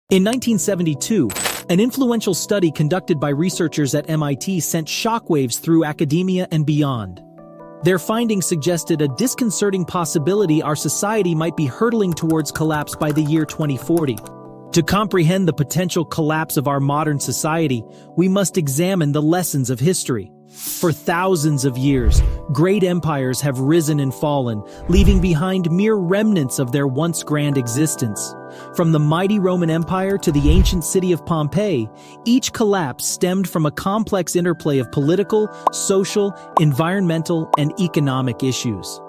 In 1972, an influential study conducted by researchers at MIT sent shockwaves through academia and beyond. Their findings suggested a disconcerting possibility our society might be hurtling towards collapse by the year 2040. To comprehend the potential collapse of our modern society, we must examine the lessons of history. For thousands of years, great empires have risen and fallen, leaving behind mere remnants of their once grand existence. From the mighty Roman Empire to the ancient city of Pompeii, each collapse stemmed from a complex interplay of political, social, environmental, and economic issues.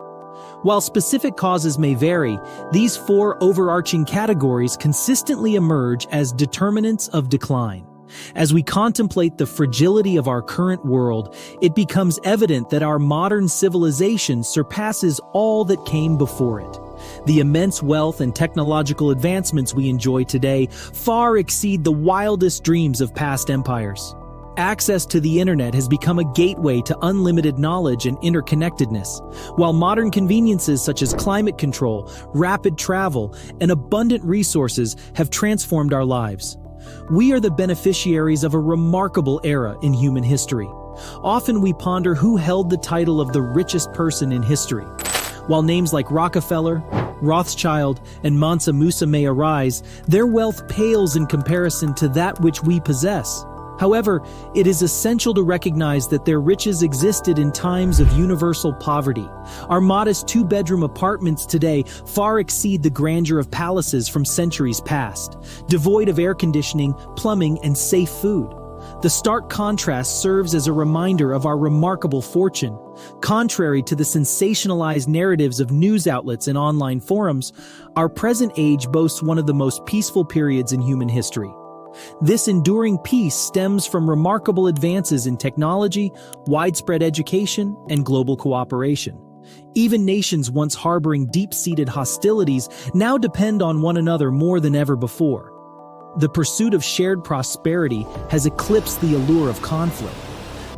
While specific causes may vary, these four overarching categories consistently emerge as determinants of decline. As we contemplate the fragility of our current world, it becomes evident that our modern civilization surpasses all that came before it. The immense wealth and technological advancements we enjoy today far exceed the wildest dreams of past empires. Access to the internet has become a gateway to unlimited knowledge and interconnectedness, while modern conveniences such as climate control, rapid travel, and abundant resources have transformed our lives. We are the beneficiaries of a remarkable era in human history. Often we ponder who held the title of the richest person in history. While names like Rockefeller, Rothschild, and Mansa Musa may arise, their wealth pales in comparison to that which we possess. However, it is essential to recognize that their riches existed in times of universal poverty. Our modest two-bedroom apartments today far exceed the grandeur of palaces from centuries past, devoid of air conditioning, plumbing, and safe food. The stark contrast serves as a reminder of our remarkable fortune. Contrary to the sensationalized narratives of news outlets and online forums, our present age boasts one of the most peaceful periods in human history. This enduring peace stems from remarkable advances in technology, widespread education, and global cooperation. Even nations once harboring deep-seated hostilities now depend on one another more than ever before. The pursuit of shared prosperity has eclipsed the allure of conflict.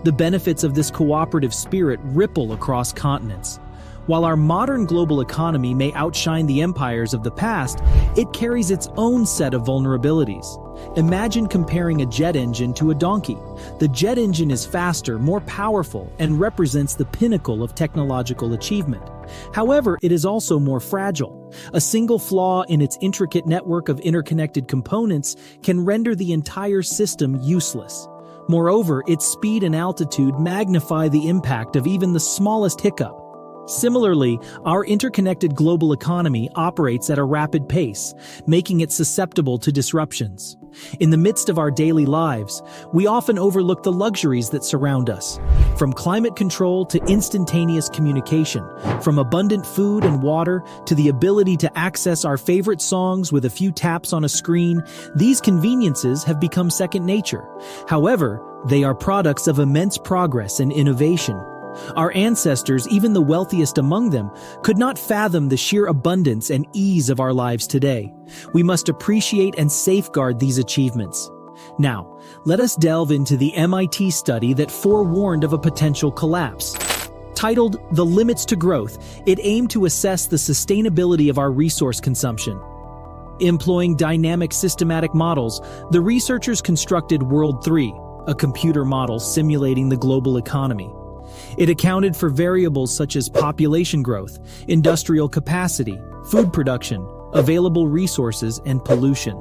The benefits of this cooperative spirit ripple across continents. While our modern global economy may outshine the empires of the past, it carries its own set of vulnerabilities. Imagine comparing a jet engine to a donkey. The jet engine is faster, more powerful, and represents the pinnacle of technological achievement. However, it is also more fragile. A single flaw in its intricate network of interconnected components can render the entire system useless. Moreover, its speed and altitude magnify the impact of even the smallest hiccup. Similarly, our interconnected global economy operates at a rapid pace, making it susceptible to disruptions. In the midst of our daily lives, we often overlook the luxuries that surround us. From climate control to instantaneous communication, from abundant food and water to the ability to access our favorite songs with a few taps on a screen, these conveniences have become second nature. However, they are products of immense progress and innovation. Our ancestors, even the wealthiest among them, could not fathom the sheer abundance and ease of our lives today. We must appreciate and safeguard these achievements. Now, let us delve into the MIT study that forewarned of a potential collapse. Titled "The Limits to Growth," it aimed to assess the sustainability of our resource consumption. Employing dynamic systematic models, the researchers constructed World 3, a computer model simulating the global economy. It accounted for variables such as population growth, industrial capacity, food production, available resources, and pollution.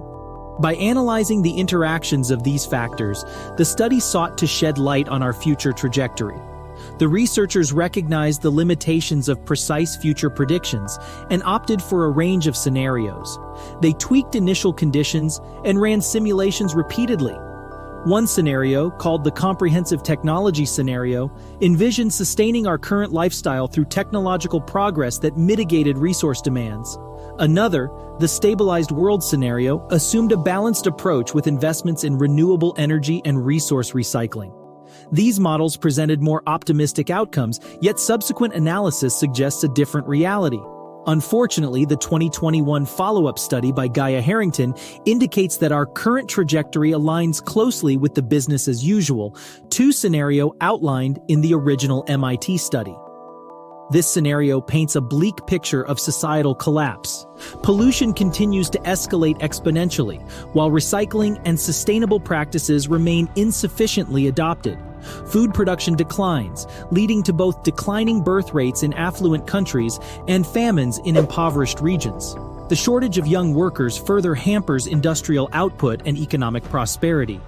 By analyzing the interactions of these factors, the study sought to shed light on our future trajectory. The researchers recognized the limitations of precise future predictions and opted for a range of scenarios. They tweaked initial conditions and ran simulations repeatedly. One scenario, called the Comprehensive Technology Scenario, envisioned sustaining our current lifestyle through technological progress that mitigated resource demands. Another, the Stabilized World Scenario, assumed a balanced approach with investments in renewable energy and resource recycling. These models presented more optimistic outcomes, yet subsequent analysis suggests a different reality. Unfortunately, the 2021 follow-up study by Gaia Harrington indicates that our current trajectory aligns closely with the business-as-usual scenario outlined in the original MIT study. This scenario paints a bleak picture of societal collapse. Pollution continues to escalate exponentially, while recycling and sustainable practices remain insufficiently adopted. Food production declines, leading to both declining birth rates in affluent countries and famines in impoverished regions. The shortage of young workers further hampers industrial output and economic prosperity.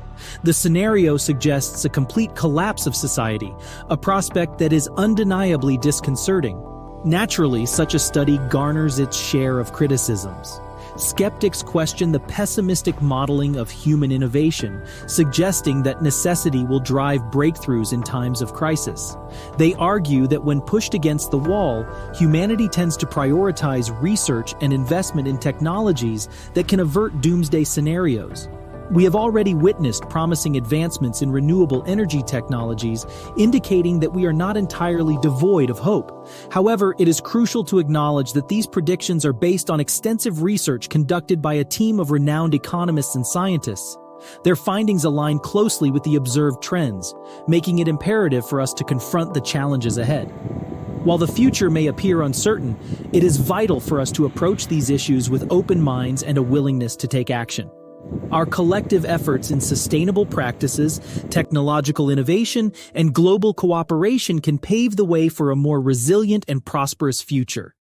The scenario suggests a complete collapse of society, a prospect that is undeniably disconcerting. Naturally, such a study garners its share of criticisms. Skeptics question the pessimistic modeling of human innovation, suggesting that necessity will drive breakthroughs in times of crisis. They argue that when pushed against the wall, humanity tends to prioritize research and investment in technologies that can avert doomsday scenarios. We have already witnessed promising advancements in renewable energy technologies, indicating that we are not entirely devoid of hope. However, it is crucial to acknowledge that these predictions are based on extensive research conducted by a team of renowned economists and scientists. Their findings align closely with the observed trends, making it imperative for us to confront the challenges ahead. While the future may appear uncertain, it is vital for us to approach these issues with open minds and a willingness to take action. Our collective efforts in sustainable practices, technological innovation, and global cooperation can pave the way for a more resilient and prosperous future.